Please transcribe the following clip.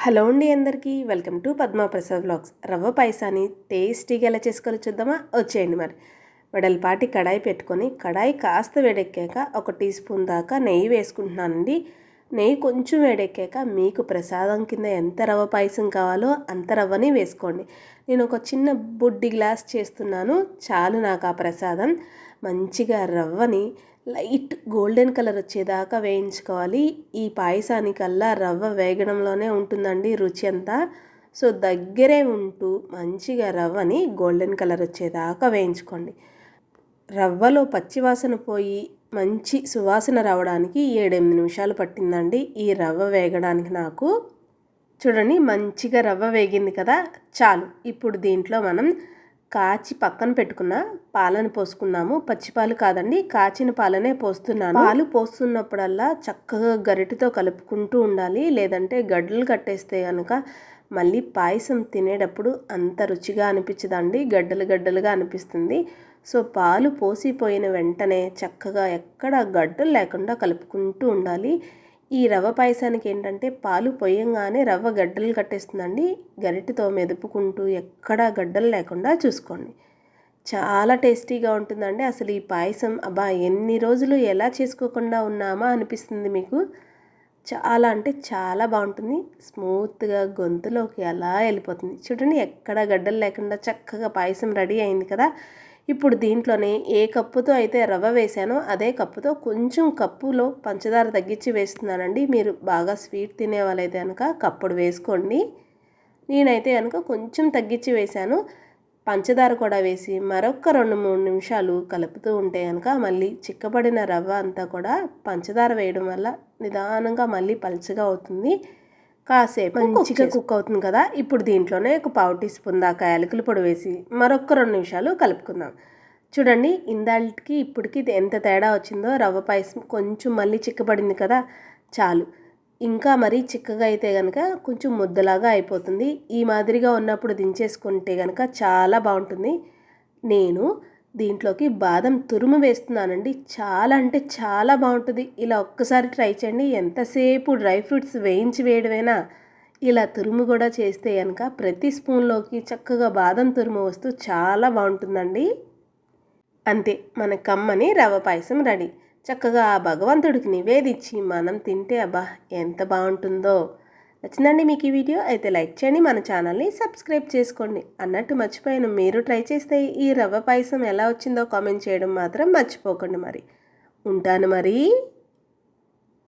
Hello అండి అందరికీ welcome to Padma Prasad vlogs. రవ్వ పాయసాన్ని టేస్టీగా ఎలా చేసుకోవాలో చూద్దామా? వచ్చేయండి. మరి వెడల్పాటి కడాయి పెట్టుకొని కడాయి కాస్త వేడెక్కాక 1 టీ స్పూన్ దాకా నెయ్యి వేసుకుంటున్నానండి. నెయ్యి కొంచెం వేడెక్కాక మీకు ప్రసాదం కింద ఎంత రవ్వ పాయసం కావాలో అంత రవ్వని వేసుకోండి. నేను ఒక చిన్న బుడ్డి గ్లాస్ చేస్తున్నాను, చాలు నాకు ఆ ప్రసాదం. మంచిగా రవ్వని లైట్ గోల్డెన్ కలర్ వచ్చేదాకా వేయించుకోవాలి. ఈ పాయసానికల్లా రవ్వ వేగడంలోనే ఉంటుందండి రుచి అంతా. సో దగ్గరే ఉంటూ మంచిగా రవ్వని గోల్డెన్ కలర్ వచ్చేదాకా వేయించుకోండి. రవ్వలో పచ్చివాసన పోయి మంచి సువాసన రావడానికి 7-8 నిమిషాలు పట్టిందండి ఈ రవ్వ వేగడానికి నాకు. చూడండి, మంచిగా రవ్వ వేగింది కదా, చాలు. ఇప్పుడు దీంట్లో మనం కాచి పక్కన పెట్టుకున్న పాలను పోసుకుందాము. పచ్చిపాలు కాదండి, కాచిన పాలనే పోస్తున్నాను. పాలు పోస్తున్నప్పుడల్లా చక్కగా గరిటెతో కలుపుకుంటూ ఉండాలి, లేదంటే గడ్డలు కట్టేస్తే కనుక మళ్ళీ పాయసం తినేటప్పుడు అంత రుచిగా అనిపించదండి, గడ్డలు గడ్డలుగా అనిపిస్తుంది. సో పాలు పోసిపోయిన వెంటనే చక్కగా ఎక్కడ గడ్డలు లేకుండా కలుపుకుంటూ ఉండాలి. ఈ రవ్వ పాయసానికి ఏంటంటే పాలు పొయ్యంగానే రవ్వ గడ్డలు కట్టేస్తుందండి. గరిటెతో మెదుపుకుంటూ ఎక్కడా గడ్డలు లేకుండా చూసుకోండి. చాలా టేస్టీగా ఉంటుందండి. అసలు ఈ పాయసం అబ్బా ఎన్ని రోజులు ఎలా చేసుకోకుండా ఉన్నామా అనిపిస్తుంది మీకు. చాలా అంటే చాలా బాగుంటుంది. స్మూత్గా గొంతులోకి అలా వెళ్ళిపోతుంది. చూడండి, ఎక్కడా గడ్డలు లేకుండా చక్కగా పాయసం రెడీ అయింది కదా. ఇప్పుడు దీంట్లోనే ఏ కప్పుతో అయితే రవ్వ వేసానో అదే కప్పుతో కొంచెం కప్పులో పంచదార తగ్గించి వేస్తున్నానండి. మీరు బాగా స్వీట్ తినే వాళ్ళైతే కనుక కప్పుడు వేసుకోండి. నేనైతే కనుక కొంచెం తగ్గించి వేశాను. పంచదార కూడా వేసి మరొక 2-3 నిమిషాలు కలుపుతూ ఉంటే కనుక మళ్ళీ చిక్కబడిన రవ్వ అంతా కూడా పంచదార వేయడం వల్ల నిదానంగా మళ్ళీ పలుచగా అవుతుంది. కాసేపు మంచిగా కుక్ అవుతుంది కదా. ఇప్పుడు దీంట్లోనే ఒక 1/4 టీ స్పూన్ దాకా యాలకుల పొడి వేసి మరొక 2 నిమిషాలు కలుపుకుందాం. చూడండి, ఇందాటికి ఇప్పటికి ఎంత తేడా వచ్చిందో. రవ్వ పాయసం కొంచెం మళ్ళీ చిక్కబడింది కదా, చాలు. ఇంకా మరీ చిక్కగా అయితే కనుక కొంచెం ముద్దలాగా అయిపోతుంది. ఈ మాదిరిగా ఉన్నప్పుడు దించేసుకుంటే కనుక చాలా బాగుంటుంది. నేను దీంట్లోకి బాదం తురుము వేస్తున్నానండి. చాలా అంటే చాలా బాగుంటుంది. ఇలా ఒక్కసారి ట్రై చేయండి. ఎంతసేపు డ్రై ఫ్రూట్స్ వేయించి వేయడమేనా, ఇలా తురుము కూడా చేస్తే కనుక ప్రతి స్పూన్లోకి చక్కగా బాదం తురుము వస్తూ చాలా బాగుంటుందండి. అంతే, మన కమ్మని రవ్వ పాయసం రెడీ. చక్కగా ఆ భగవంతుడికి నివేదించి మనం తింటే అబ్బా ఎంత బాగుంటుందో. నచ్చిందండి మీకు ఈ వీడియో? అయితే లైక్ చేయండి, మన ఛానల్ని సబ్స్క్రైబ్ చేసుకోండి. అన్నట్టు మర్చిపోయాను, మీరు ట్రై చేస్తే ఈ రవ్వ పాయసం ఎలా వచ్చిందో కామెంట్ చేయడం మాత్రం మర్చిపోకండి. మరి ఉంటాను మరి.